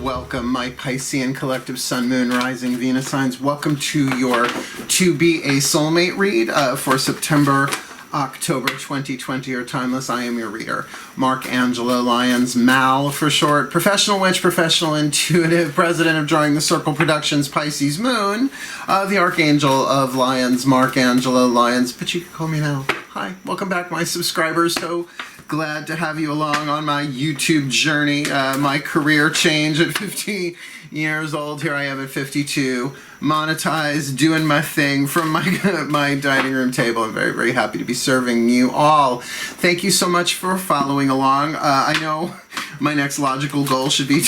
welcome, my Piscean collective Sun, Moon, Rising, Venus signs. Welcome to your To Be a Soulmate read for September, October 2020, or Timeless. I am your reader, Mark Angelo, Lyons, Mal for short, professional witch, professional intuitive, president of Drawing the Circle Productions, Pisces Moon, the Archangel of Lyons, Mark Angelo, Lyons, but you can call me Mal. Hi, welcome back, my subscribers. So glad to have you along on my YouTube journey, my career change at 50 years old. Here I am at 52, monetized, doing my thing from my dining room table. I'm very, very happy to be serving you all. Thank you so much for following along. I know my next logical goal should be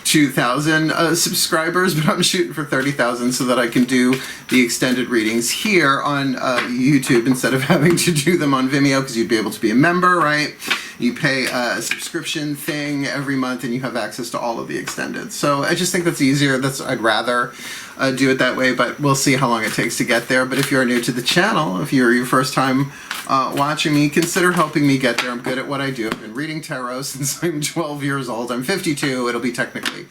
2,000 subscribers, but I'm shooting for 30,000 so that I can do the extended readings here on YouTube instead of having to do them on Vimeo, because you'd be able to be a member, right? You pay a subscription thing every month and you have access to all of the extended. So I just think that's easier. I'd rather do it that way, but we'll see how long it takes to get there. But if you're new to the channel, if you're your first time watching me, consider helping me get there. I'm good at what I do. I've been reading tarot since I'm 12 years old. I'm 52. It'll be technically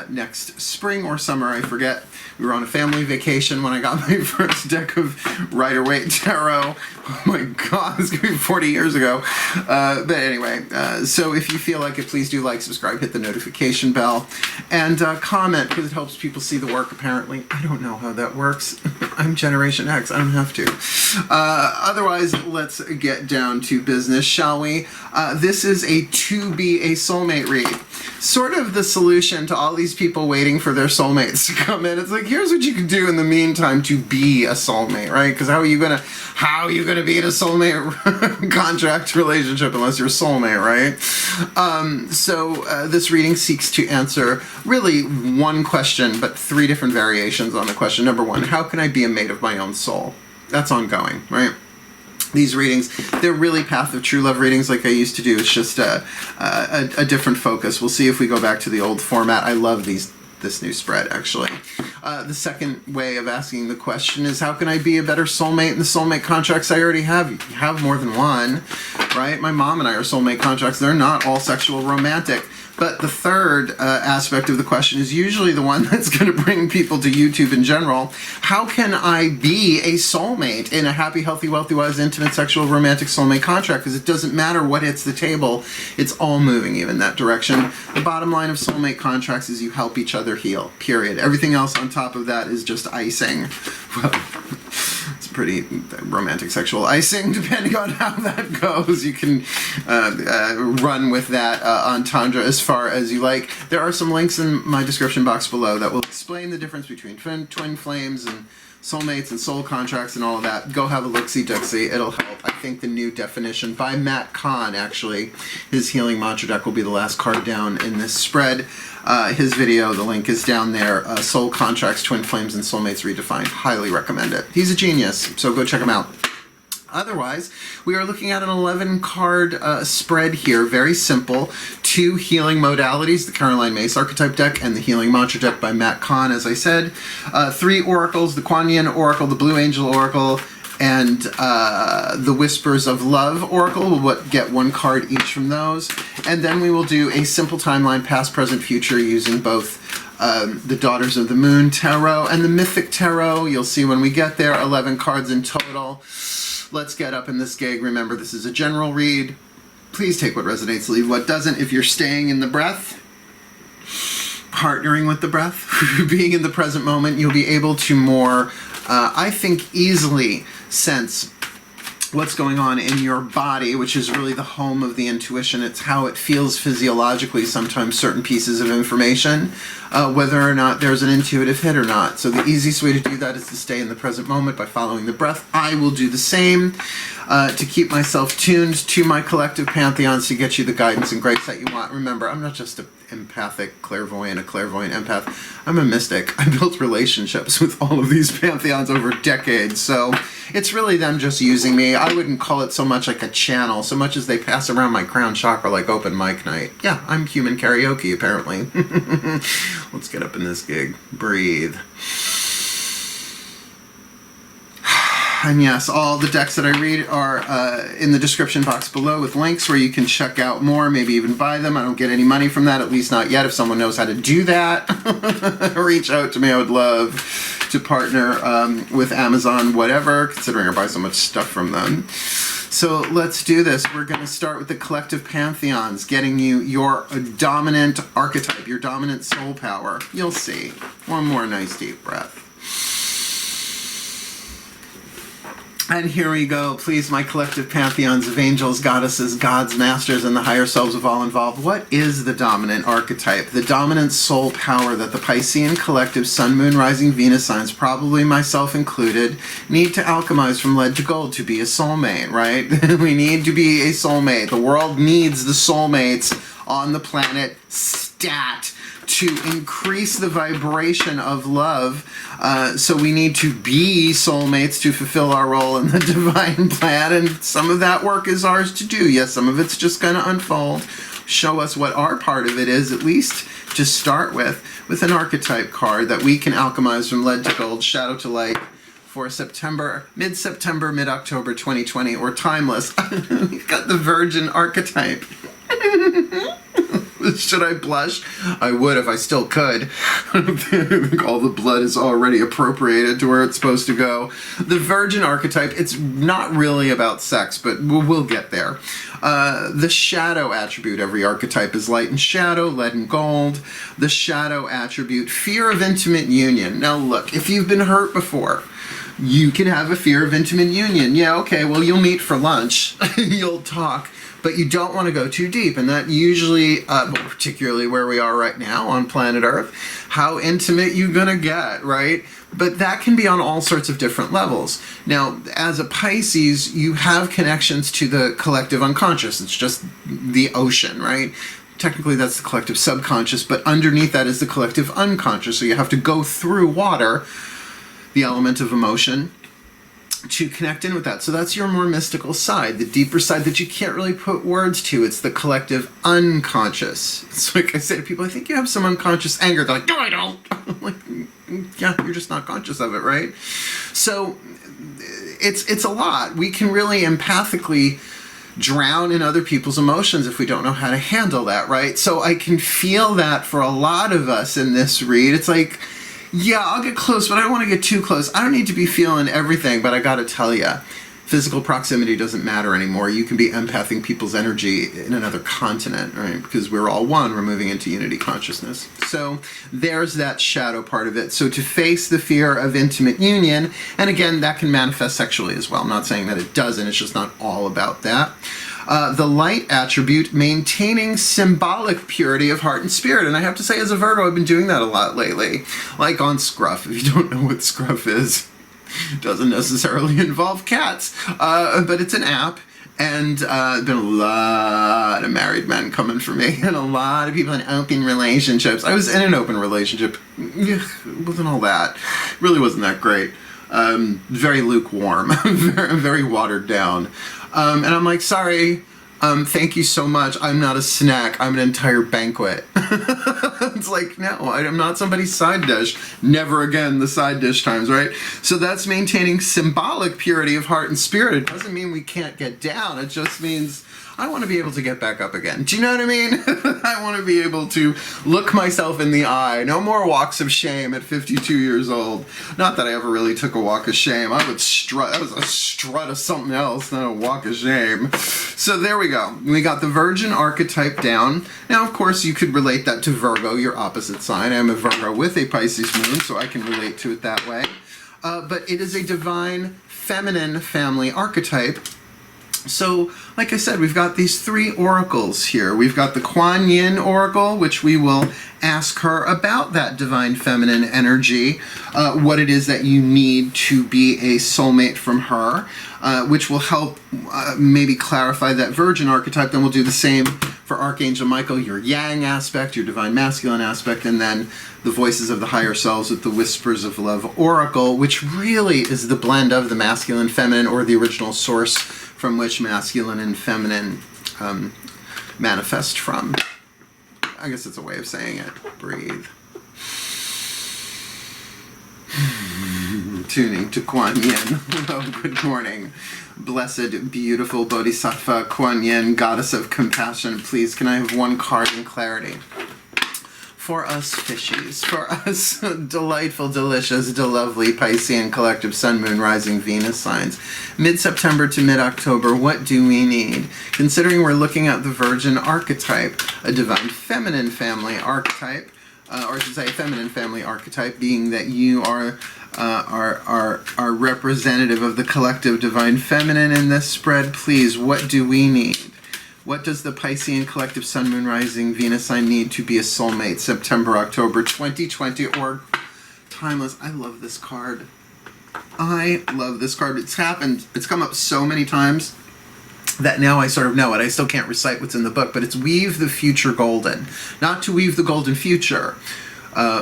next spring or summer, I forget. We were on a family vacation when I got my first deck of Rider-Waite Tarot. Oh my god, this could be 40 years ago. But anyway, so if you feel like it, please do like, subscribe, hit the notification bell, and comment, because it helps people see the work, apparently. I don't know how that works. I'm Generation X, I don't have to. Otherwise, let's get down to business, shall we? This is a To Be a Soulmate read. Sort of the solution to all these people waiting for their soulmates to come in. It's like, here's what you can do in the meantime to be a soulmate, right? Because how are you gonna be in a soulmate contract relationship unless you're a soulmate, right? So this reading seeks to answer really one question, but three different variations on the question. Number one, how can I be a mate of my own soul? That's ongoing, right? These readings, they're really Path of True Love readings like I used to do. It's just a different focus. We'll see if we go back to the old format. I love this new spread, actually. The second way of asking the question is, how can I be a better soulmate in the soulmate contracts I already have? You have more than one, right? My mom and I are soulmate contracts. They're not all sexual romantic. But the third aspect of the question is usually the one that's going to bring people to YouTube in general. How can I be a soulmate in a happy, healthy, wealthy, wise, intimate, sexual, romantic soulmate contract? Because it doesn't matter what hits the table. It's all moving you in that direction. The bottom line of soulmate contracts is you help each other heal, period. Everything else on top of that is just icing. Well, it's pretty romantic sexual icing, depending on how that goes. You can run with that entendre as far as you like. There are some links in my description box below that will explain the difference between twin flames and soulmates and soul contracts and all of that. Go have a look-see-duck-see. It'll help. I think the new definition by Matt Kahn, actually, his healing mantra deck will be the last card down in this spread. His video, the link is down there. Soul Contracts, Twin Flames, and Soulmates Redefined. Highly recommend it. He's a genius, so go check him out. Otherwise, we are looking at an 11-card spread here. Very simple. 2 healing modalities, the Caroline Myss Archetype deck and the Healing Mantra deck by Matt Kahn, as I said. 3 oracles, the Kuan Yin Oracle, the Blue Angel Oracle, and the Whispers of Love Oracle. We'll get 1 card each from those. And then we will do a simple timeline, past, present, future, using both the Daughters of the Moon Tarot and the Mythic Tarot. You'll see when we get there, 11 cards in total. Let's get up in this gig. Remember, this is a general read. Please take what resonates, leave what doesn't. If you're staying in the breath, partnering with the breath, being in the present moment, you'll be able to more, I think, easily sense what's going on in your body, which is really the home of the intuition. It's how it feels physiologically, sometimes certain pieces of information, whether or not there's an intuitive hit or not. So the easiest way to do that is to stay in the present moment by following the breath. I will do the same to keep myself tuned to my collective pantheons to get you the guidance and grace that you want. Remember, I'm not just an empathic clairvoyant, a clairvoyant empath. I'm a mystic. I built relationships with all of these pantheons over decades, so it's really them just using me. I wouldn't call it so much like a channel, so much as they pass around my crown chakra like open mic night. Yeah, I'm human karaoke, apparently. Let's get up in this gig. Breathe. And yes, all the decks that I read are in the description box below with links where you can check out more, maybe even buy them. I don't get any money from that, at least not yet. If someone knows how to do that, reach out to me. I would love to partner with Amazon, whatever, considering I buy so much stuff from them. So let's do this. We're going to start with the collective pantheons, getting you your dominant archetype, your dominant soul power. You'll see. One more nice deep breath. And here we go. Please, my collective pantheons of angels, goddesses, gods, masters, and the higher selves of all involved. What is the dominant archetype? The dominant soul power that the Piscean collective Sun, Moon, Rising, Venus signs, probably myself included, need to alchemize from lead to gold to be a soulmate, right? We need to be a soulmate. The world needs the soulmates on the planet stat to increase the vibration of love. So we need to be soulmates to fulfill our role in the divine plan, and some of that work is ours to do. Yes, some of it's just going to unfold, show us what our part of it is, at least to start with an archetype card that we can alchemize from lead to gold, shadow to light, for September, mid-September, mid-October 2020, or timeless. We've got the Virgin archetype. Should I blush? I would if I still could. I think all the blood is already appropriated to where it's supposed to go. The Virgin archetype, it's not really about sex, but we'll get there. The shadow attribute, every archetype is light and shadow, lead and gold. The shadow attribute, fear of intimate union. Now look, if you've been hurt before, you can have a fear of intimate union. Yeah, okay, well, you'll meet for lunch. You'll talk. But you don't want to go too deep, and that usually, particularly where we are right now on planet Earth, how intimate you gonna get, right? But that can be on all sorts of different levels. Now, as a Pisces, you have connections to the collective unconscious. It's just the ocean, right? Technically, that's the collective subconscious, but underneath that is the collective unconscious. So you have to go through water, the element of emotion, to connect in with that. So that's your more mystical side, the deeper side that you can't really put words to. It's the collective unconscious. It's like I say to people, I think you have some unconscious anger. They're like, no, I don't. I'm like, yeah, you're just not conscious of it, right? So it's a lot. We can really empathically drown in other people's emotions if we don't know how to handle that, right? So I can feel that for a lot of us in this read. It's like, yeah, I'll get close, but I don't want to get too close. I don't need to be feeling everything, but I got to tell you, physical proximity doesn't matter anymore. You can be empathing people's energy in another continent, right? Because we're all one. We're moving into unity consciousness. So there's that shadow part of it. So to face the fear of intimate union, and again, that can manifest sexually as well. I'm not saying that it doesn't. It's just not all about that. The light attribute, maintaining symbolic purity of heart and spirit. And I have to say, as a Virgo, I've been doing that a lot lately. Like on Scruff. If you don't know what Scruff is, it doesn't necessarily involve cats. But it's an app. And there's been a lot of married men coming for me. And a lot of people in open relationships. I was in an open relationship. It wasn't all that. It really wasn't that great. Very lukewarm. very watered down. And I'm like, sorry, thank you so much. I'm not a snack. I'm an entire banquet. It's like, no, I'm not somebody's side dish. Never again the side dish times, right? So that's maintaining symbolic purity of heart and spirit. It doesn't mean we can't get down. It just means I want to be able to get back up again. Do you know what I mean? I want to be able to look myself in the eye. No more walks of shame at 52 years old. Not that I ever really took a walk of shame. I would strut. That was a strut of something else, not a walk of shame. So there we go. We got the Virgin archetype down. Now, of course, you could relate that to Virgo, your opposite sign. I'm a Virgo with a Pisces moon, so I can relate to it that way. But it is a divine feminine family archetype. So, like I said, we've got these three oracles here. We've got the Kuan Yin oracle, which we will ask her about that divine feminine energy, what it is that you need to be a soulmate from her, which will help maybe clarify that Virgin archetype. Then we'll do the same for Archangel Michael, your Yang aspect, your divine masculine aspect, and then the Voices of the Higher Selves with the Whispers of Love oracle, which really is the blend of the masculine, feminine, or the original source from which masculine and feminine manifest from. I guess it's a way of saying it. Breathe. tuning to Kuan Yin. Hello, good morning. Blessed, beautiful Bodhisattva Kuan Yin, goddess of compassion. Please, can I have one card in clarity? For us fishies, for us delightful, delicious, lovely Piscean collective Sun, Moon, Rising, Venus signs. Mid-September to mid-October, what do we need? Considering we're looking at the Virgin archetype, a divine feminine family archetype, or I should say feminine family archetype, being that you are representative of the collective divine feminine in this spread. Please, what do we need? What does the Piscean collective Sun, Moon, Rising, Venus sign need to be a soulmate? September, October 2020, or timeless. I love this card. I love this card. It's happened. It's come up so many times that now I sort of know it. I still can't recite what's in the book, but it's weave the future golden. Not to weave the golden future.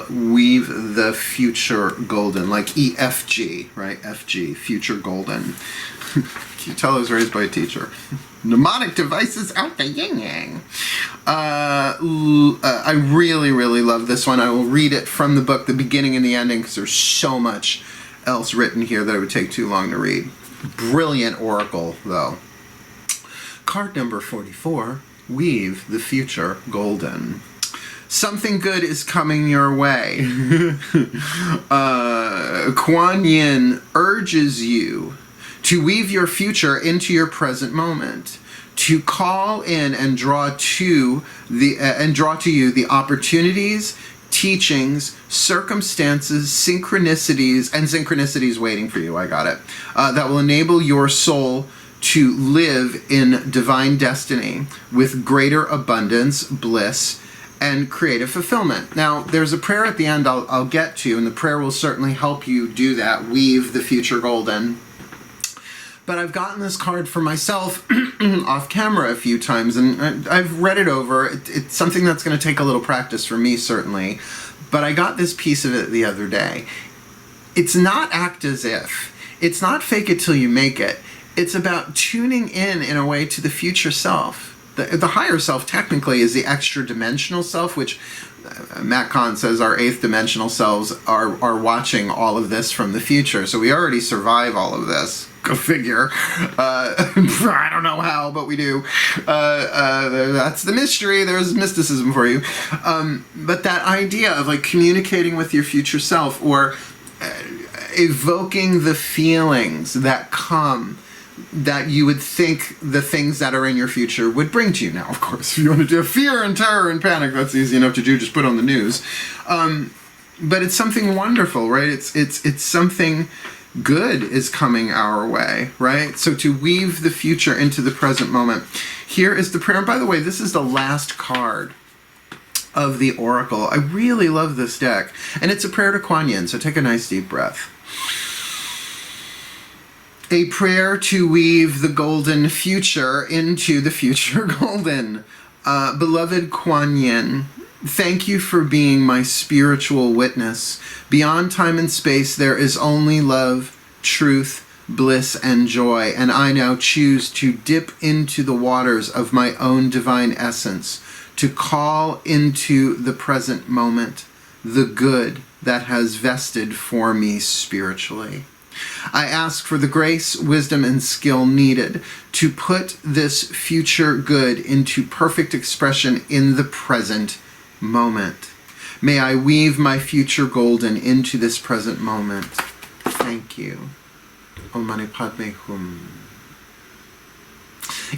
Weave the future golden, like EFG, right? FG, future golden. Can you tell I was raised by a teacher? Mnemonic devices out the yin-yang. I really, really love this one. I will read it from the book, the beginning and the ending, because there's so much else written here that it would take too long to read. Brilliant oracle, though. Card number 44, weave the future golden. Something good is coming your way. Kuan Yin urges you to weave your future into your present moment, to call in and draw to you the opportunities, teachings, circumstances, synchronicities waiting for you. I got it. That will enable your soul to live in divine destiny with greater abundance, bliss, and creative fulfillment. Now, there's a prayer at the end I'll get to, and the prayer will certainly help you do that, weave the future golden. But I've gotten this card for myself off camera a few times, and I've read it over. It's something that's going to take a little practice for me, certainly. But I got this piece of it the other day. It's not act as if. It's not fake it till you make it. It's about tuning in a way to the future self. The higher self, technically, is the extra dimensional self, which Matt Kahn says our eighth dimensional selves are watching all of this from the future. So we already survive all of this. Go figure. I don't know how, but we do. That's the mystery. There's mysticism for you. But that idea of like communicating with your future self, or evoking the feelings that come, that you would think the things that are in your future would bring to you. Now, of course, if you want to do fear and terror and panic, that's easy enough to do. Just put on the news. But it's something wonderful, right? It's something good is coming our way, right? So to weave the future into the present moment. Here is the prayer. And by the way, this is the last card of the oracle. I really love this deck. And it's a prayer to Kuan Yin, so take a nice deep breath. A prayer to weave the golden future into the future golden. Beloved Kuan Yin, thank you for being my spiritual witness. Beyond time and space, there is only love, truth, bliss, and joy, and I now choose to dip into the waters of my own divine essence, to call into the present moment the good that has vested for me spiritually. I ask for the grace, wisdom, and skill needed to put this future good into perfect expression in the present moment. May I weave my future golden into this present moment. Thank you. Om Mani Padme Hum.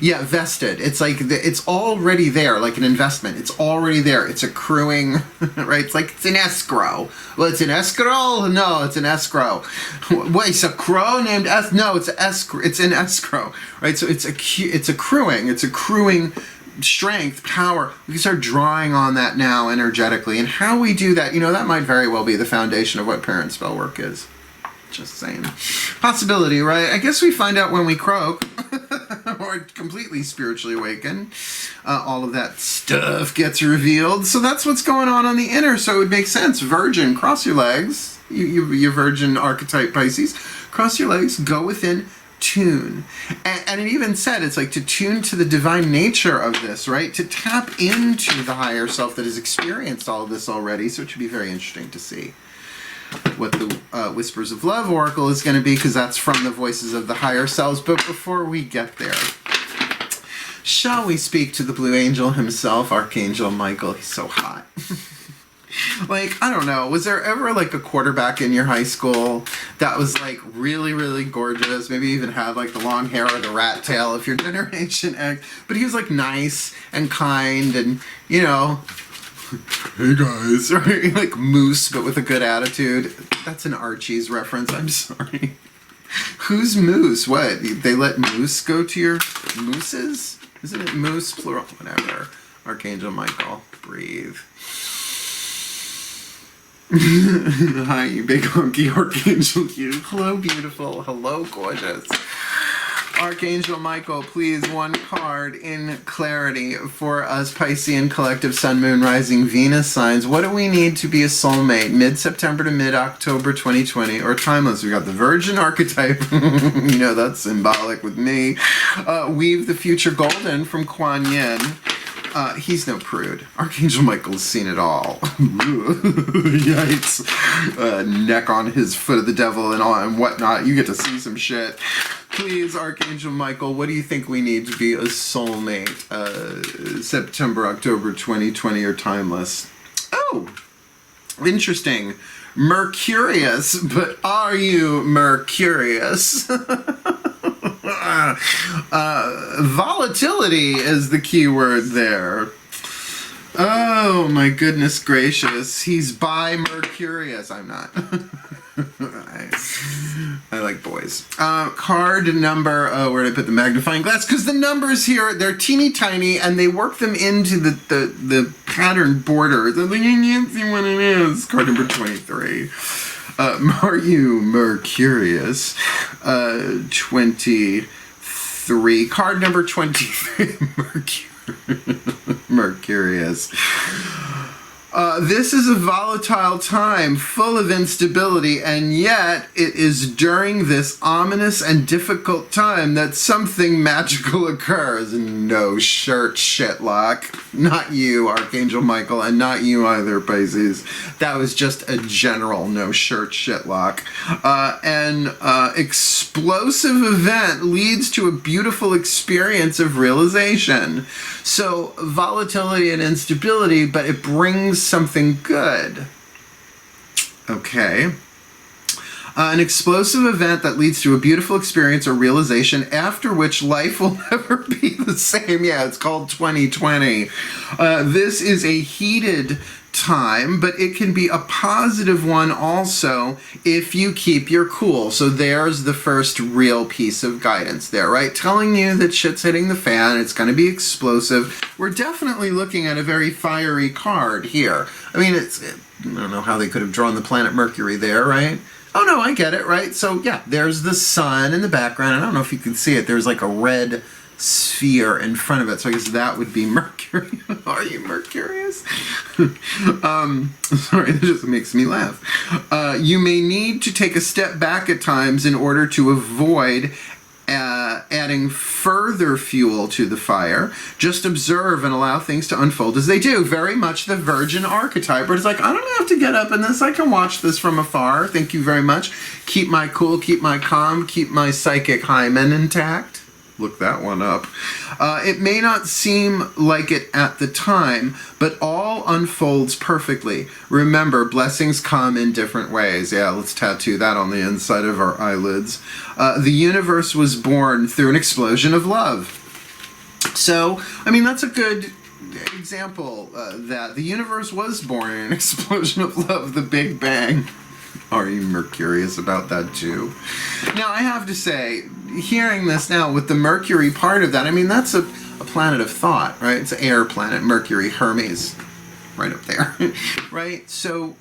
Yeah, vested. It's like it's already there, like an investment. It's already there. It's accruing, right? It's like it's in escrow. Well, it's in escrow? No, it's in escrow. Wait, it's a crow named No, it's escrow. It's in escrow, right? So it's accruing. It's accruing strength, power. We can start drawing on that now energetically. And how we do that, that might very well be the foundation of what parent spell work is. Just saying. Possibility, right? I guess we find out when we croak. Or completely spiritually awaken. All of that stuff gets revealed. So that's what's going on the inner. So it would make sense. Virgin, cross your legs. You virgin archetype Pisces. Cross your legs. Go within. Tune. And it even said it's like to tune to the divine nature of this, right? To tap into the higher self that has experienced all of this already. So it should be very interesting to see. what the Whispers of Love Oracle is going to be, because that's from the voices of the higher selves. But before we get there, shall we speak to the Blue Angel himself, Archangel Michael? He's so hot. Like, I don't know, was there ever like a quarterback in your high school that was like really, really gorgeous, maybe even had like the long hair or the rat tail if you're Generation X, but he was like nice and kind and, you know, hey guys, right? Like Moose, but with a good attitude. That's an Archie's reference, I'm sorry. Who's Moose? What? They let Moose go to your mooses? Isn't it Moose, plural? Whatever. Archangel Michael, breathe. Hi, you big hunky Archangel you. Hello, beautiful. Hello, gorgeous. Archangel Michael, please, one card in clarity for us Piscean collective Sun, Moon, Rising, Venus signs. What do we need to be a soulmate? Mid-September to mid-October 2020 or timeless? We got the Virgin archetype. You know, that's symbolic with me. Weave the Future Golden from Kuan Yin. He's no prude. Archangel Michael's seen it all. Yikes. Neck on his foot of the devil and all and whatnot. You get to see some shit. Please, Archangel Michael, what do you think we need to be a soulmate? September, October 2020 or timeless? Oh, interesting. Mercurius, but are you Mercurius? Volatility is the key word there. Oh my goodness gracious. He's bi-Mercurius. I'm not. I like boys. Card number, where did I put the magnifying glass? Because the numbers here, they're teeny tiny and they work them into the pattern border. So you can't see what it is. Card number 23. Are you Mercurius? 23. Card number 23. Mercurius. This is a volatile time, full of instability, and yet it is during this ominous and difficult time that something magical occurs. No shirt, shitlock. Not you, Archangel Michael, and not you either, Pisces. That was just a general no shirt, shitlock. An explosive event leads to a beautiful experience of realization. So, volatility and instability, but it brings something good. Okay. An explosive event that leads to a beautiful experience or realization after which life will never be the same. Yeah, it's called 2020. This is a heated time, but it can be a positive one also if you keep your cool. So there's the first real piece of guidance there, right? Telling you that shit's hitting the fan, it's going to be explosive. We're definitely looking at a very fiery card here. I mean, I don't know how they could have drawn the planet Mercury there, right? Oh no, I get it, right? So yeah, there's the sun in the background. I don't know if you can see it. There's like a red sphere in front of it, so I guess that would be Mercury. Are you Mercurius? Sorry, that just makes me laugh. You may need to take a step back at times in order to avoid adding further fuel to the fire. Just observe and allow things to unfold as they do. Very much the Virgin archetype, where it's like, I don't have to get up in this. I can watch this from afar. Thank you very much. Keep my cool, keep my calm, keep my psychic hymen intact. Look that one up. It may not seem like it at the time, but all unfolds perfectly. Remember, blessings come in different ways. Yeah, let's tattoo that on the inside of our eyelids. The universe was born through an explosion of love. So, I mean, that's a good example that the universe was born in an explosion of love, the Big Bang. Are you Mercurius about that too? Now, I have to say, hearing this now with the Mercury part of that, I mean, that's a planet of thought, right? It's an air planet, Mercury, Hermes, right up there, right? So,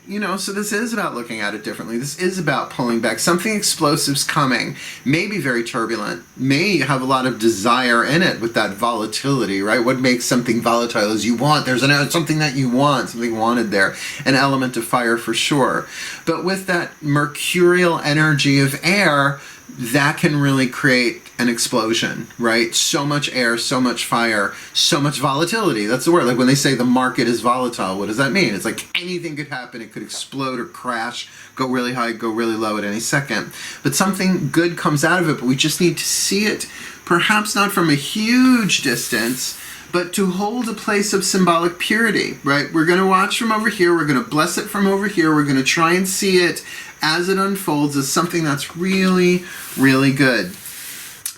you know, so this is about looking at it differently. This is about pulling back. Something explosive's coming, may be very turbulent, may have a lot of desire in it with that volatility, right? What makes something volatile is you want, there's something that you want, something wanted there, an element of fire for sure. But with that mercurial energy of air, that can really create an explosion, right? So much air, so much fire, so much volatility. That's the word. Like when they say the market is volatile, what does that mean? It's like anything could happen. It could explode or crash, go really high, go really low at any second. But something good comes out of it, but we just need to see it, perhaps not from a huge distance, but to hold a place of symbolic purity, right? We're going to watch from over here. We're going to bless it from over here. We're going to try and see it as it unfolds as something that's really, really good.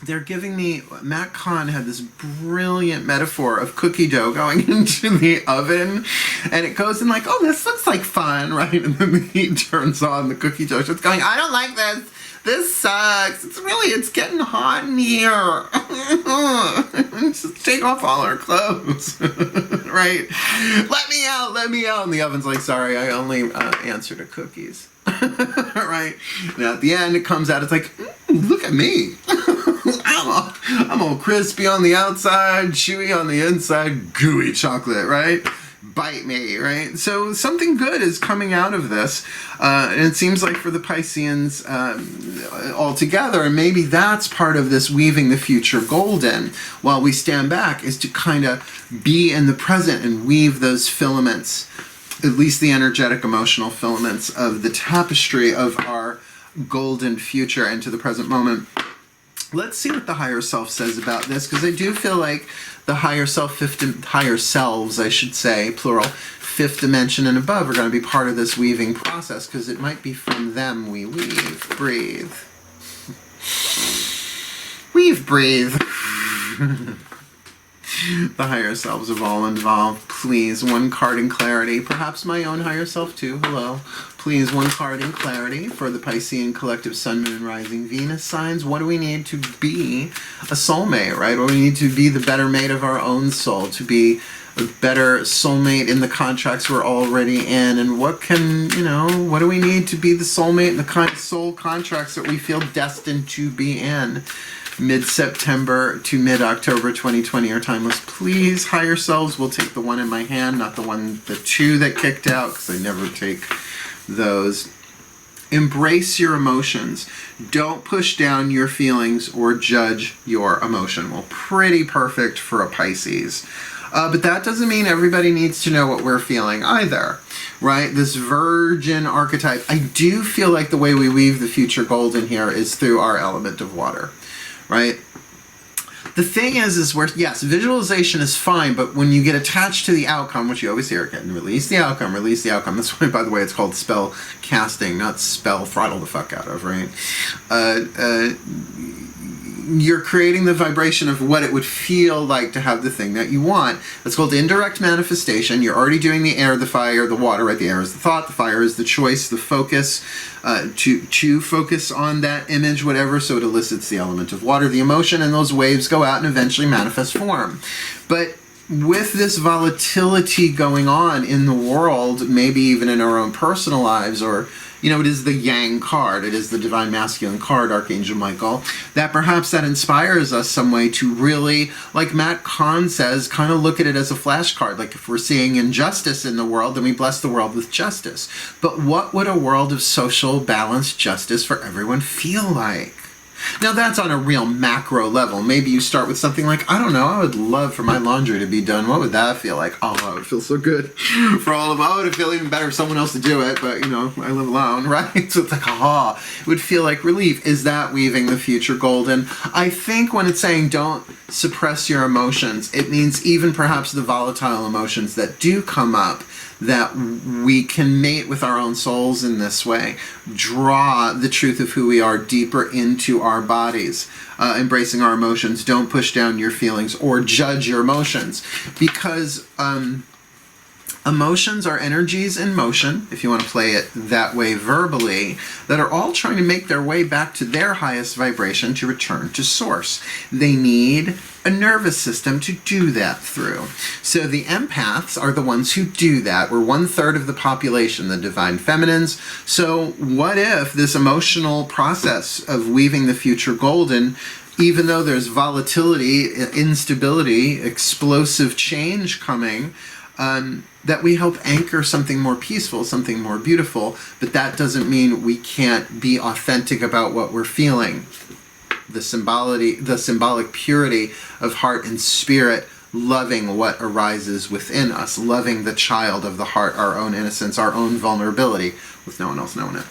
They're giving me, Matt Kahn had this brilliant metaphor of cookie dough going into the oven, and it goes in like, oh, this looks like fun, right? And then the heat turns on, the cookie dough starts going, I don't like this. This sucks. It's getting hot in here. Just take off all our clothes, right? Let me out. And the oven's like, sorry, I only answer to cookies. Right? Now at the end, it comes out, it's like, look at me. I'm all crispy on the outside, chewy on the inside, gooey chocolate, right? Bite me, right? So something good is coming out of this. And it seems like for the Pisceans altogether, and maybe that's part of this weaving the future golden, while we stand back, is to kind of be in the present and weave those filaments, at least the energetic emotional filaments of the tapestry of our golden future into the present moment. Let's see what the higher self says about this, because I do feel like the higher self, higher selves, I should say, plural, fifth dimension and above are going to be part of this weaving process, because it might be from them we weave. Breathe. Weave, breathe. The higher selves have all involved. Please, one card in clarity. Perhaps my own higher self too. Hello. Please, one card in clarity for the Piscean collective Sun, Moon, Rising, Venus signs. What do we need to be a soulmate, right? What do we need to be the better mate of our own soul, to be a better soulmate in the contracts we're already in? And what can, what do we need to be the soulmate in the kind of soul contracts that we feel destined to be in? Mid-September to mid-October 2020 are timeless. Please, higher selves, will take the one in my hand, not the two that kicked out, because I never take those. Embrace your emotions. Don't push down your feelings or judge your emotion. Well, pretty perfect for a Pisces. But that doesn't mean everybody needs to know what we're feeling either, right? This virgin archetype, I do feel like the way we weave the future golden here is through our element of water. Right? The thing is where, yes, visualization is fine, but when you get attached to the outcome, which you always hear again, release the outcome, release the outcome. That's why, by the way, it's called spell casting, not spell throttle the fuck out of, right? You're creating the vibration of what it would feel like to have the thing that you want. That's called indirect manifestation. You're already doing the air, the fire, the water, right? The air is the thought, the fire is the choice, the focus, to focus on that image, whatever, so it elicits the element of water, the emotion, and those waves go out and eventually manifest form. But with this volatility going on in the world, maybe even in our own personal lives, or it is the Yang card, it is the Divine Masculine card, Archangel Michael, that perhaps that inspires us some way to really, like Matt Kahn says, kind of look at it as a flashcard. Like if we're seeing injustice in the world, then we bless the world with justice. But what would a world of social, balanced justice for everyone feel like? Now that's on a real macro level. Maybe you start with something like, I don't know, I would love for my laundry to be done. What would that feel like? Oh, that would feel so good for all of them. Oh, it would feel even better for someone else to do it, but I live alone, right? So it's like, it would feel like relief. Is that weaving the future golden? I think when it's saying don't suppress your emotions, it means even perhaps the volatile emotions that do come up, that we can mate with our own souls in this way, draw the truth of who we are deeper into our bodies, embracing our emotions. Don't push down your feelings or judge your emotions, because emotions are energies in motion, if you want to play it that way verbally, that are all trying to make their way back to their highest vibration to return to source. They need a nervous system to do that through. So the empaths are the ones who do that. We're 1/3 of the population, the divine feminines. So what if this emotional process of weaving the future golden, even though there's volatility, instability, explosive change coming, that we help anchor something more peaceful, something more beautiful, but that doesn't mean we can't be authentic about what we're feeling. the symbolic purity of heart and spirit, loving what arises within us, loving the child of the heart, our own innocence, our own vulnerability, with no one else knowing it.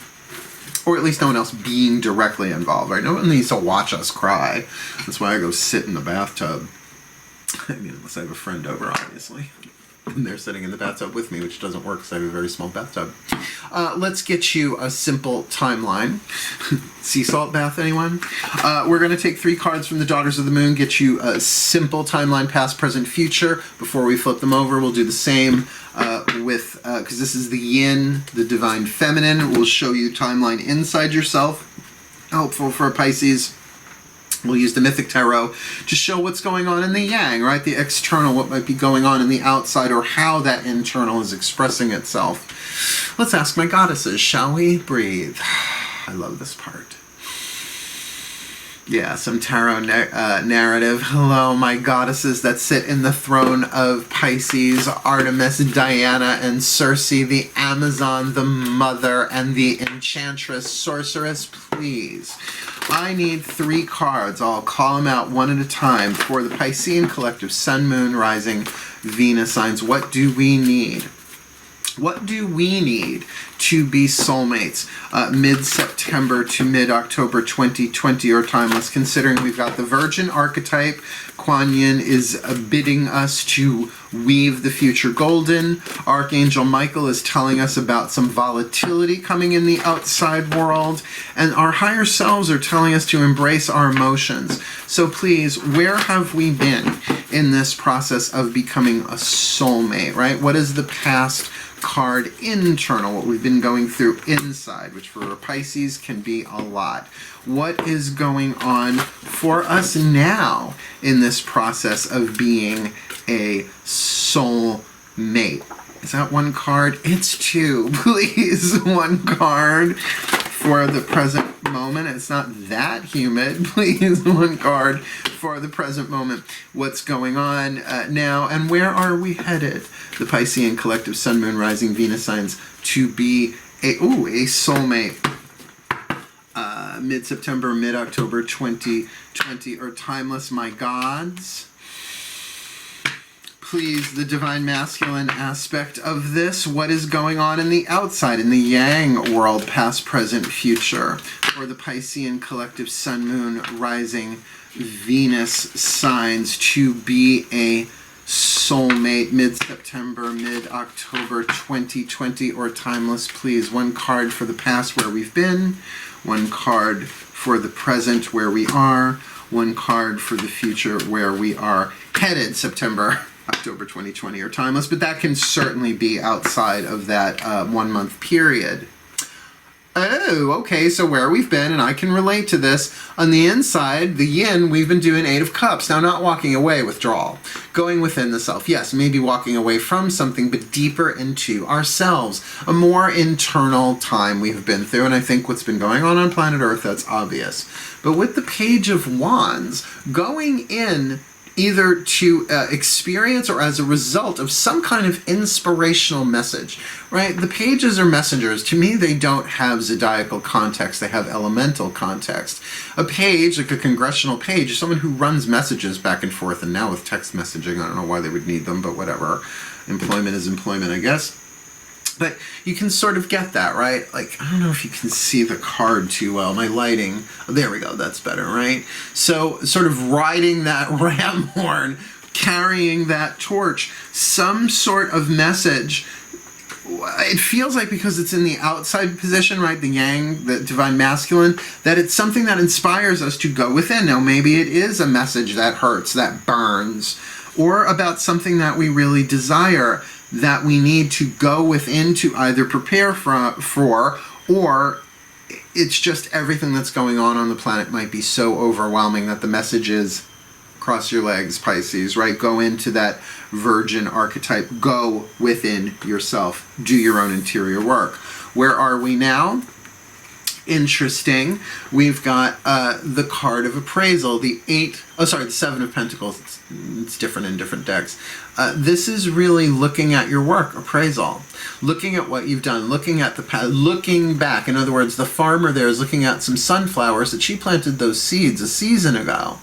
Or at least no one else being directly involved, right? No one needs to watch us cry. That's why I go sit in the bathtub. I mean, unless I have a friend over, obviously. And they're sitting in the bathtub with me, which doesn't work because I have a very small bathtub. Let's get you a simple timeline. Sea salt bath, anyone? We're going to take 3 cards from the Daughters of the Moon, get you a simple timeline, past, present, future. Before we flip them over, we'll do the same because this is the yin, the divine feminine. We'll show you timeline inside yourself. Helpful for a Pisces. We'll use the Mythic Tarot to show what's going on in the yang, right? The external, what might be going on in the outside, or how that internal is expressing itself. Let's ask my goddesses, shall we? Breathe. I love this part. Yeah, some tarot narrative. Hello, my goddesses that sit in the throne of Pisces, Artemis, Diana, and Circe, the Amazon, the Mother, and the Enchantress, Sorceress, please. I need 3 cards. I'll call them out one at a time for the Piscean collective, Sun, Moon, Rising, Venus signs. What do we need? What do we need to be soulmates mid-September to mid-October 2020 or timeless, considering we've got the Virgin archetype. Kuan Yin is bidding us to weave the future golden. Archangel Michael is telling us about some volatility coming in the outside world. And our higher selves are telling us to embrace our emotions. So please, where have we been in this process of becoming a soulmate, right? What is the past card internal, what we've been going through inside, which for Pisces can be a lot. What is going on for us now in this process of being a soulmate? Is that 1 card? It's 2. Please, 1 card for the present moment. It's not that humid. Please, 1 card for the present moment. What's going on now, and where are we headed? The Piscean collective, Sun, Moon, Rising, Venus signs to be a soulmate. Mid-September, mid-October 2020 or timeless, my gods. Please, the divine masculine aspect of this. What is going on in the outside, in the yang world, past, present, future? For the Piscean collective, Sun, Moon, Rising, Venus signs to be a soulmate mid-September, mid-October 2020 or timeless. Please, 1 card for the past, where we've been. 1 card for the present, where we are. 1 card for the future, where we are headed, September, October 2020 or timeless. But that can certainly be outside of that 1-month period. Oh, okay, so where we've been, and I can relate to this. On the inside, the yin, we've been doing 8 of Cups. Now, not walking away, withdrawal. Going within the self. Yes, maybe walking away from something, but deeper into ourselves. A more internal time we've been through, and I think what's been going on planet Earth, that's obvious. But with the Page of Wands, going in either to experience or as a result of some kind of inspirational message, right? The pages are messengers. To me, they don't have zodiacal context. They have elemental context. A page, like a congressional page, is someone who runs messages back and forth, and now with text messaging, I don't know why they would need them, but whatever. Employment is employment, I guess. But you can sort of get that, right? Like, I don't know if you can see the card too well. My lighting, oh, there we go, that's better, right? So sort of riding that ram horn, carrying that torch, some sort of message. It feels like, because it's in the outside position, right, the yang, the divine masculine, that it's something that inspires us to go within. Now, maybe it is a message that hurts, that burns, or about something that we really desire, that we need to go within to either prepare for, or it's just everything that's going on the planet might be so overwhelming that the message is, cross your legs, Pisces, right? Go into that virgin archetype. Go within yourself. Do your own interior work. Where are we now? interesting. We've got the card of appraisal, the Seven of Pentacles. It's different in different decks. This is really looking at your work, appraisal, looking at what you've done, looking at the past, looking back. In other words, the farmer there is looking at some sunflowers that she planted those seeds a season ago,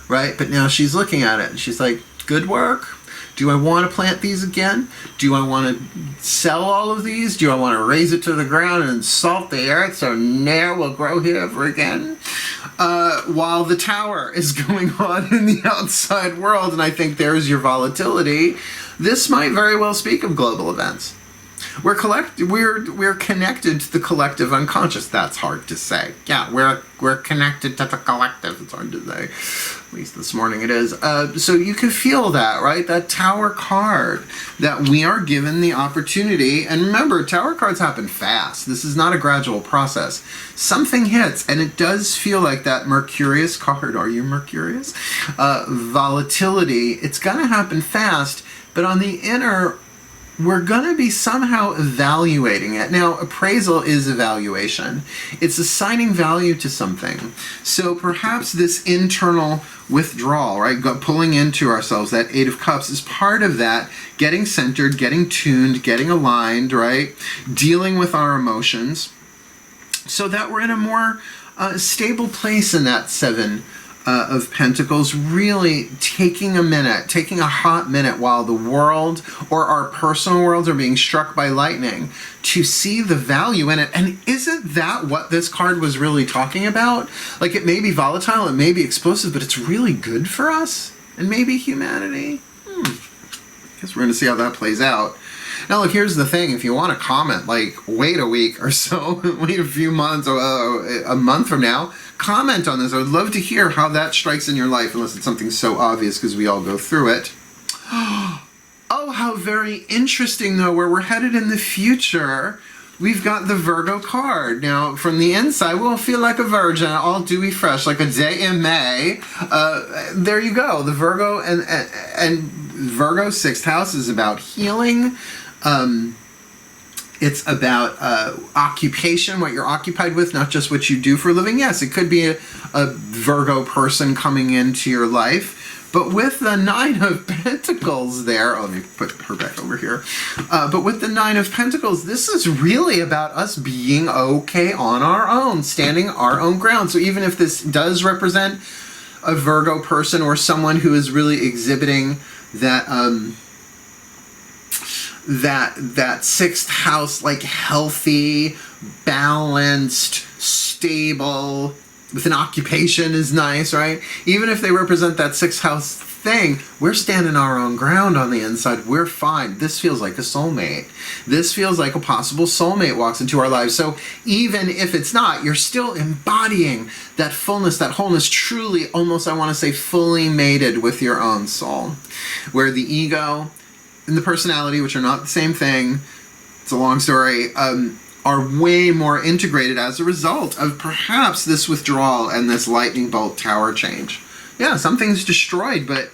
right? But now she's looking at it and she's like, good work. Do I want to plant these again? Do I want to sell all of these? Do I want to raise it to the ground and salt the earth so ne'er will grow here ever again? While the Tower is going on in the outside world, and I think there's your volatility, this might very well speak of global events. We're connected to the collective unconscious. That's hard to say. Yeah, we're connected to the collective. It's hard to say. At least this morning it is. So you can feel that, right? That Tower card, that we are given the opportunity. And remember, Tower cards happen fast. This is not a gradual process. Something hits, and it does feel like that Mercurius card. Are you Mercurius? Volatility. It's going to happen fast, but on the inner, we're going to be somehow evaluating it. Now, appraisal is evaluation. It's assigning value to something. So perhaps this internal withdrawal, right, pulling into ourselves, that Eight of Cups, is part of that, getting centered, getting tuned, getting aligned, right, dealing with our emotions so that we're in a more stable place in that Seven of Pentacles, really taking a hot minute while the world or our personal worlds are being struck by lightning to see the value in it. And isn't that what this card was really talking about? Like, it may be volatile, it may be explosive, but it's really good for us and maybe humanity. Guess we're going to see how that plays out. Now, look, here's the thing. If you want to comment, like, wait a week or so, wait a few months, or a month from now, comment on this. I would love to hear how that strikes in your life, unless it's something so obvious because we all go through it. Oh, how very interesting, though, where we're headed in the future. We've got the Virgo card. Now, from the inside, we'll feel like a virgin, all dewy fresh, like a day in May. There you go. The Virgo and Virgo 6th house is about healing. It's about occupation, what you're occupied with, not just what you do for a living. Yes, it could be a Virgo person coming into your life. But with the Nine of Pentacles there, let me put her back over here. But with the Nine of Pentacles, this is really about us being okay on our own, standing our own ground. So even if this does represent a Virgo person or someone who is really exhibiting that that 6th house, like healthy, balanced, stable, with an occupation is nice, right? Even if they represent that 6th house thing, we're standing our own ground on the inside. We're fine. This feels like a soulmate. This feels like a possible soulmate walks into our lives. So even if it's not, you're still embodying that fullness, that wholeness, truly, almost, I want to say, fully mated with your own soul. Where the ego and the personality, which are not the same thing, it's a long story, are way more integrated as a result of perhaps this withdrawal and this lightning bolt Tower change. Yeah, something's destroyed, but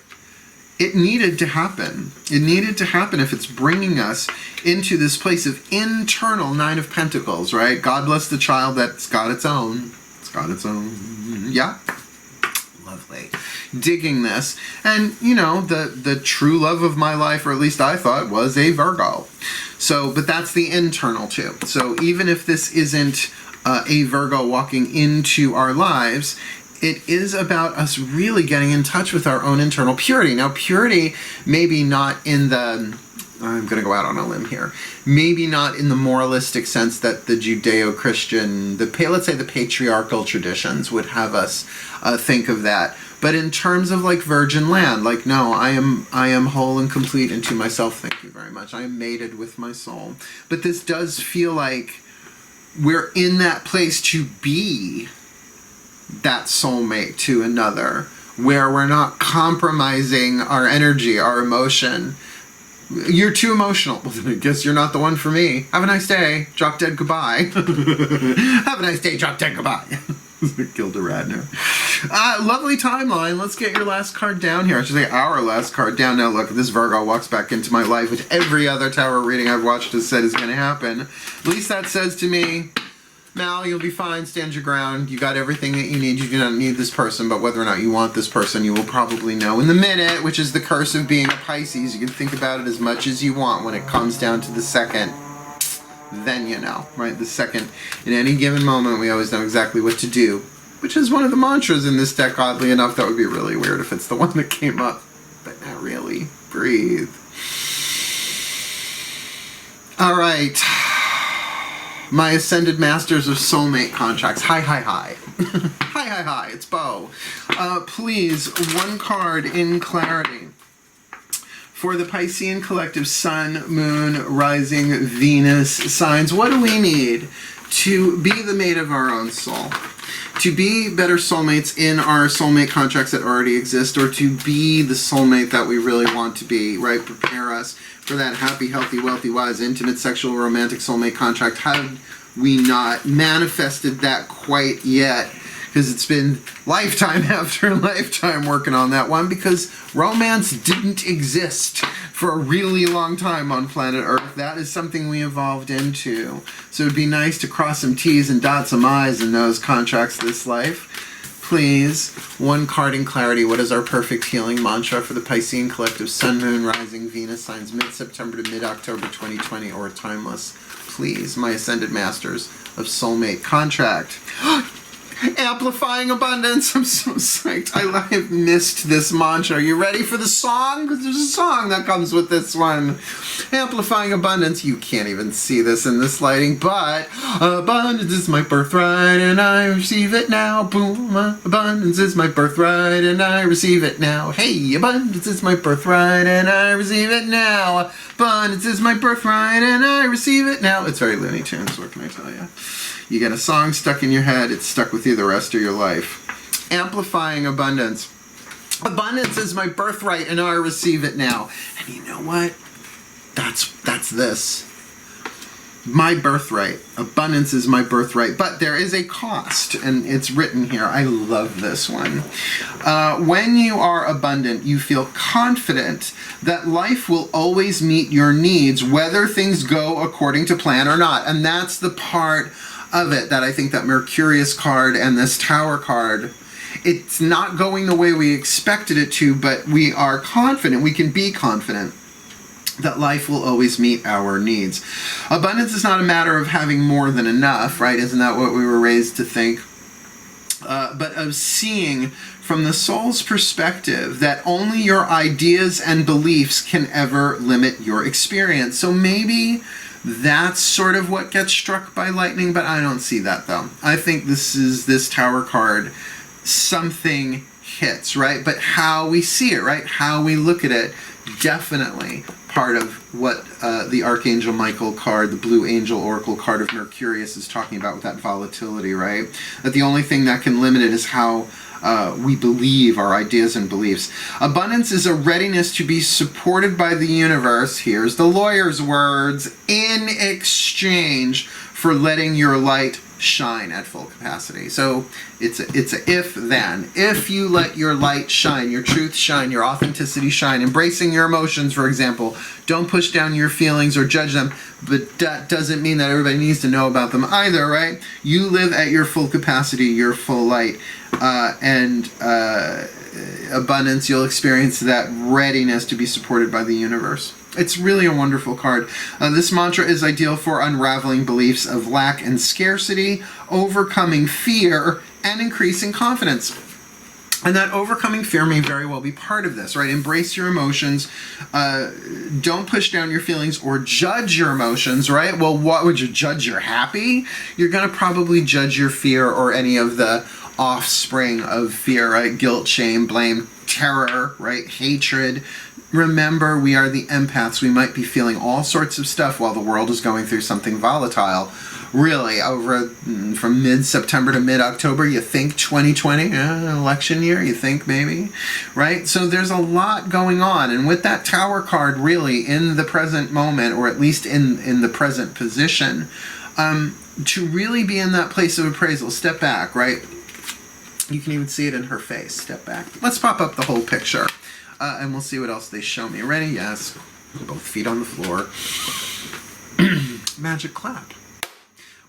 it needed to happen. It needed to happen if it's bringing us into this place of internal Nine of Pentacles, right? God bless the child that's got its own. It's got its own. Yeah. Lovely. Digging this. And, you know, the true love of my life, or at least I thought, was a Virgo. So, but that's the internal too. So even if this isn't a Virgo walking into our lives, it is about us really getting in touch with our own internal purity. Now, purity, maybe not in the, I'm going to go out on a limb here, maybe not in the moralistic sense that the Judeo-Christian, let's say the patriarchal traditions would have us think of that. But in terms of like virgin land, like, no, I am whole and complete into myself. Thank you very much. I am mated with my soul. But this does feel like we're in that place to be that soulmate to another, where we're not compromising our energy, our emotion. You're too emotional. Well, then I guess you're not the one for me. Have a nice day. Drop dead goodbye. Have a nice day. Drop dead goodbye. Gilda Radner. Lovely timeline. Let's get your last card down here. I should say our last card down. Now look, this Virgo walks back into my life, which every other Tower reading I've watched has said is going to happen. At least that says to me, Mal, you'll be fine. Stand your ground. You got everything that you need. You do not need this person, but whether or not you want this person, you will probably know in the minute, which is the curse of being a Pisces. You can think about it as much as you want. When it comes down to the second, then you know, right? The second, in any given moment, we always know exactly what to do, which is one of the mantras in this deck, oddly enough. That would be really weird if it's the one that came up, but not really. Breathe. All right. My Ascended Masters of Soulmate Contracts. Hi, hi, hi. Hi, hi, hi. It's Bo. Please, one card in clarity for the Piscean Collective Sun, Moon, Rising, Venus signs. What do we need to be the mate of our own soul? To be better soulmates in our soulmate contracts that already exist, or to be the soulmate that we really want to be, right? Prepare us for that happy, healthy, wealthy, wise, intimate, sexual, romantic soulmate contract. Have we not manifested that quite yet? Because it's been lifetime after lifetime working on that one, because romance didn't exist for a really long time on planet Earth. That is something we evolved into. So it'd be nice to cross some T's and dot some I's in those contracts this life. Please, one card in clarity. What is our perfect healing mantra for the Piscean Collective Sun, Moon, Rising, Venus signs mid-September to mid-October 2020 or timeless? Please, my Ascended Masters of Soulmate Contract. Amplifying abundance. I'm so psyched. I have missed this mantra. Are you ready for the song? Because there's a song that comes with this one. Amplifying abundance. You can't even see this in this lighting, but abundance is my birthright and I receive it now. Boom. Abundance is my birthright and I receive it now. Hey, abundance is my birthright and I receive it now. Abundance is my birthright and I receive it now. It's very Looney Tunes, what can I tell you? You get a song stuck in your head, it's stuck with you the rest of your life. Amplifying abundance. Abundance is my birthright and I receive it now. And you know what? That's this. My birthright. Abundance is my birthright. But there is a cost, and it's written here. I love this one. When you are abundant, you feel confident that life will always meet your needs, whether things go according to plan or not. And that's the part of it that I think that Mercurius card and this Tower card, it's not going the way we expected it to, but we are confident, we can be confident that life will always meet our needs. Abundance is not a matter of having more than enough, right? Isn't that what we were raised to think? But of seeing from the soul's perspective that only your ideas and beliefs can ever limit your experience. So maybe that's sort of what gets struck by lightning, but I don't see that though. I think this Tower card, something hits, right? But how we see it, right? How we look at it, definitely part of what the Archangel Michael card, the Blue Angel Oracle card of Mercurius is talking about with that volatility, right? That the only thing that can limit it is how we believe our ideas and beliefs. Abundance is a readiness to be supported by the universe. Here's the lawyer's words. In exchange for letting your light shine at full capacity. So it's a if then. If you let your light shine, your truth shine, your authenticity shine, embracing your emotions, for example, don't push down your feelings or judge them, but that doesn't mean that everybody needs to know about them either, right? You live at your full capacity, your full light, and abundance, you'll experience that readiness to be supported by the universe. It's really a wonderful card. This mantra is ideal for unraveling beliefs of lack and scarcity, overcoming fear, and increasing confidence. And that overcoming fear may very well be part of this, right? Embrace your emotions. Don't push down your feelings or judge your emotions, right? Well, what would you judge? You're happy? You're going to probably judge your fear or any of the offspring of fear, right? Guilt, shame, blame, terror, right? Hatred. Remember, we are the empaths. We might be feeling all sorts of stuff while the world is going through something volatile. Really, over from mid-September to mid-October, you think 2020, election year, you think maybe, right? So there's a lot going on. And with that Tower card, really, in the present moment, or at least in the present position, to really be in that place of appraisal, step back, right? You can even see it in her face. Step back. Let's pop up the whole picture. And we'll see what else they show me. Ready? Yes. Both feet on the floor. Magic clap.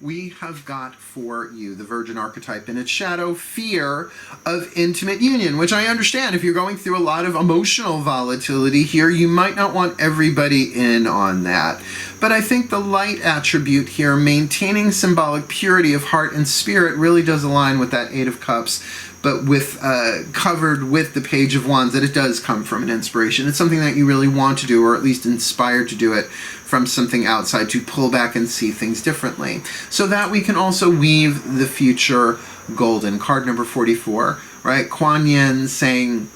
we have got for you the Virgin archetype in its shadow, fear of intimate union, which I understand if you're going through a lot of emotional volatility here, you might not want everybody in on that. But I think the light attribute here, maintaining symbolic purity of heart and spirit, really does align with that Eight of Cups, but with covered with the Page of Wands, that it does come from an inspiration. It's something that you really want to do, or at least inspired to do it from something outside, to pull back and see things differently. So that we can also weave the future golden. Card number 44, right? Kuan Yin saying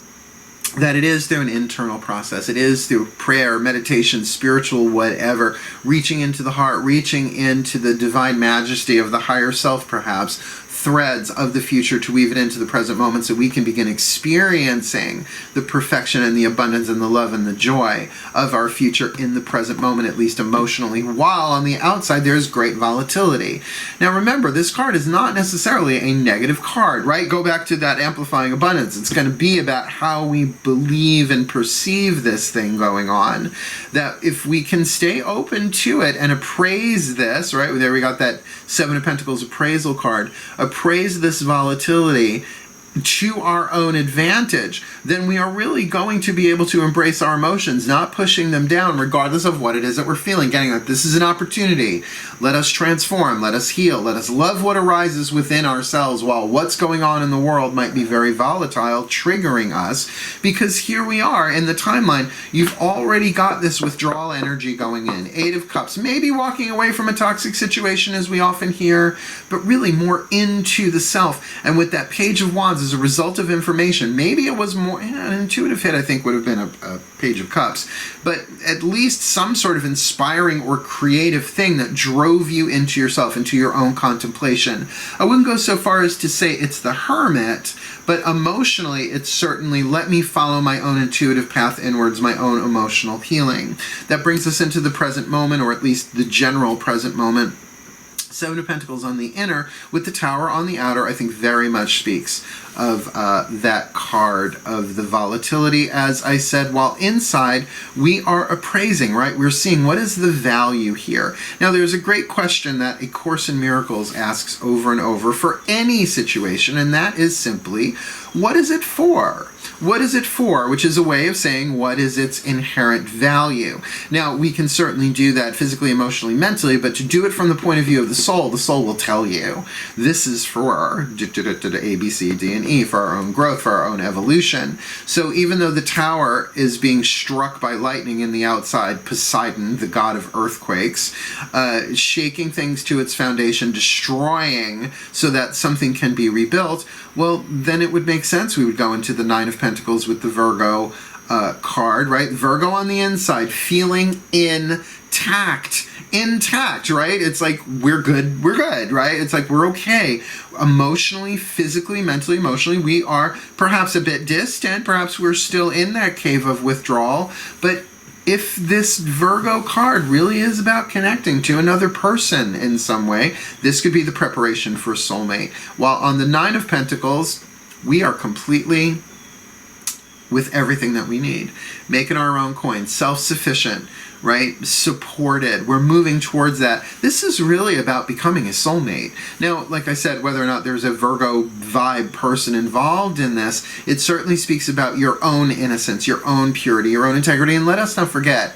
that it is through an internal process. It is through prayer, meditation, spiritual whatever, reaching into the heart, reaching into the divine majesty of the higher self, perhaps, threads of the future to weave it into the present moment so we can begin experiencing the perfection and the abundance and the love and the joy of our future in the present moment, at least emotionally, while on the outside there's great volatility. Now remember, this card is not necessarily a negative card, right? Go back to that amplifying abundance. It's going to be about how we believe and perceive this thing going on, that if we can stay open to it and appraise this, right? There we got that Seven of Pentacles appraisal card. Appraise this volatility to our own advantage, then we are really going to be able to embrace our emotions, not pushing them down regardless of what it is that we're feeling, getting like, this is an opportunity. Let us transform, let us heal, let us love what arises within ourselves while what's going on in the world might be very volatile, triggering us, because here we are in the timeline. You've already got this withdrawal energy going in. Eight of Cups, maybe walking away from a toxic situation as we often hear, but really more into the self. And with that Page of Wands, as a result of information, maybe it was more an intuitive hit, I think would have been a Page of Cups, but at least some sort of inspiring or creative thing that drove you into yourself, into your own contemplation. I wouldn't go so far as to say it's the Hermit, but emotionally it's certainly let me follow my own intuitive path inwards, my own emotional healing. That brings us into the present moment, or at least the general present moment. Seven of Pentacles on the inner with the Tower on the outer, I think very much speaks of that card of the volatility. As I said, while inside we are appraising, right? We're seeing what is the value here. Now there's a great question that A Course in Miracles asks over and over for any situation, and that is simply, what is it for? What is it for? Which is a way of saying, what is its inherent value? Now, we can certainly do that physically, emotionally, mentally, but to do it from the point of view of the soul will tell you, this is for A, B, C, D, and E, for our own growth, for our own evolution. So even though the Tower is being struck by lightning in the outside, Poseidon, the god of earthquakes, shaking things to its foundation, destroying so that something can be rebuilt, well, then it would make sense we would go into the Nine of Pentacles with the Virgo card, right? Virgo on the inside, feeling intact, right? It's like, we're good, right? It's like, we're okay. Emotionally, physically, mentally, emotionally, we are perhaps a bit distant, perhaps we're still in that cave of withdrawal, but if this Virgo card really is about connecting to another person in some way, this could be the preparation for soulmate. While on the Nine of Pentacles, we are completely with everything that we need, making our own coin, self-sufficient, right? Supported. We're moving towards that. This is really about becoming a soulmate. Now, like I said, whether or not there's a Virgo vibe person involved in this, it certainly speaks about your own innocence, your own purity, your own integrity. And let us not forget,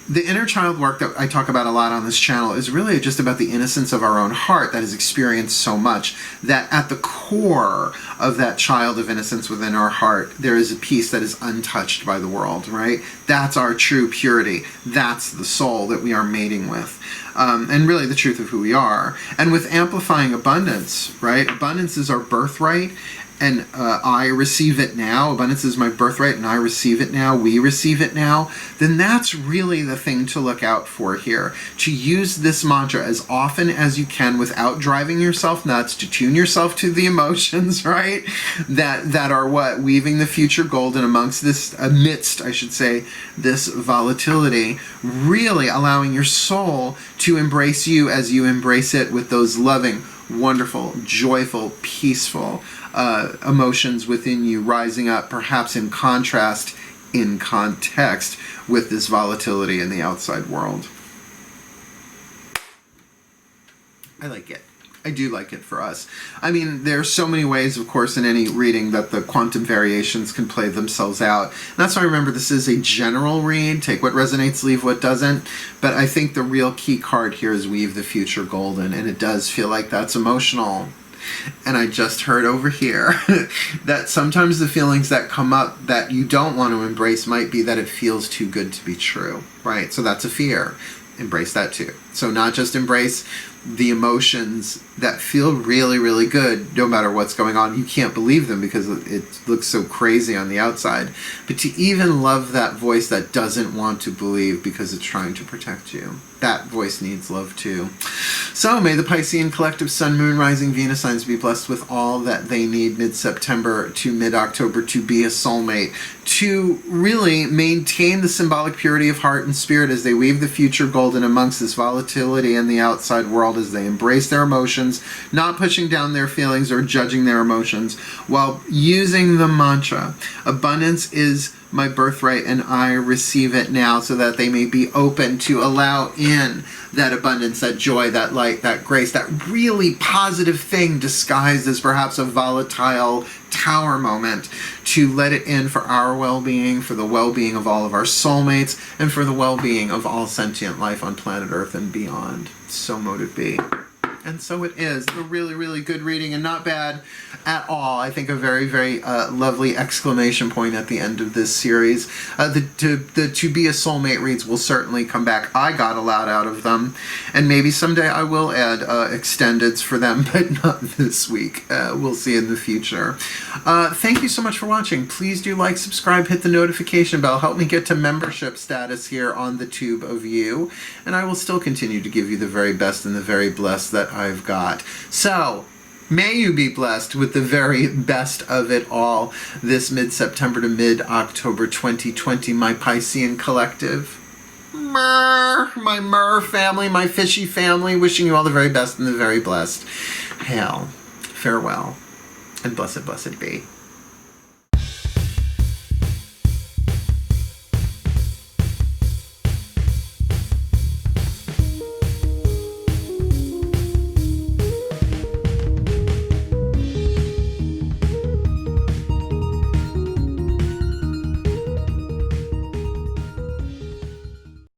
the inner child work that I talk about a lot on this channel is really just about the innocence of our own heart that has experienced so much, that at the core of that child of innocence within our heart, there is a piece that is untouched by the world, right? That's our true purity. That's the soul that we are mating with. And really the truth of who we are. And with amplifying abundance, right? Abundance is our birthright. And I receive it now, abundance is my birthright, and I receive it now, we receive it now, then that's really the thing to look out for here. To use this mantra as often as you can without driving yourself nuts, to tune yourself to the emotions, right? That are what? Weaving the future golden amidst, I should say, this volatility, really allowing your soul to embrace you as you embrace it with those loving, wonderful, joyful, peaceful emotions within you rising up, perhaps in contrast, in context with this volatility in the outside world. I like it. I do like it for us. I mean, there are so many ways, of course, in any reading that the quantum variations can play themselves out. And that's why I remember this is a general read. Take what resonates, leave what doesn't. But I think the real key card here is Weave the Future Golden. And it does feel like that's emotional. And I just heard over here that sometimes the feelings that come up that you don't want to embrace might be that it feels too good to be true, right? So that's a fear. Embrace that too. So not just embrace the emotions that feel really, really good no matter what's going on. You can't believe them because it looks so crazy on the outside. But to even love that voice that doesn't want to believe because it's trying to protect you. That voice needs love too. So may the Piscean collective Sun, Moon, Rising, Venus signs be blessed with all that they need mid-September to mid-October to be a soulmate, to really maintain the symbolic purity of heart and spirit as they weave the future golden amongst this volatility in the outside world, as they embrace their emotions, not pushing down their feelings or judging their emotions, while using the mantra, abundance is my birthright and I receive it now, so that they may be open to allow in that abundance, that joy, that light, that grace, that really positive thing disguised as perhaps a volatile tower moment, to let it in for our well-being, for the well-being of all of our soulmates, and for the well-being of all sentient life on planet Earth and beyond. So mote it be. And so it is. A really, really good reading, and not bad at all. I think a very, very lovely exclamation point at the end of this series. The To Be a Soulmate reads will certainly come back. I got a lot out of them, and maybe someday I will add extendeds for them, but not this week. We'll see in the future. Thank you so much for watching. Please do like, subscribe, hit the notification bell. Help me get to membership status here on the Tube of You, and I will still continue to give you the very best and the very blessed that I've got. So, may you be blessed with the very best of it all this mid-September to mid-October 2020, my Piscean collective. My Mer family, my fishy family, wishing you all the very best and the very blessed. Hail, farewell, and blessed, blessed be.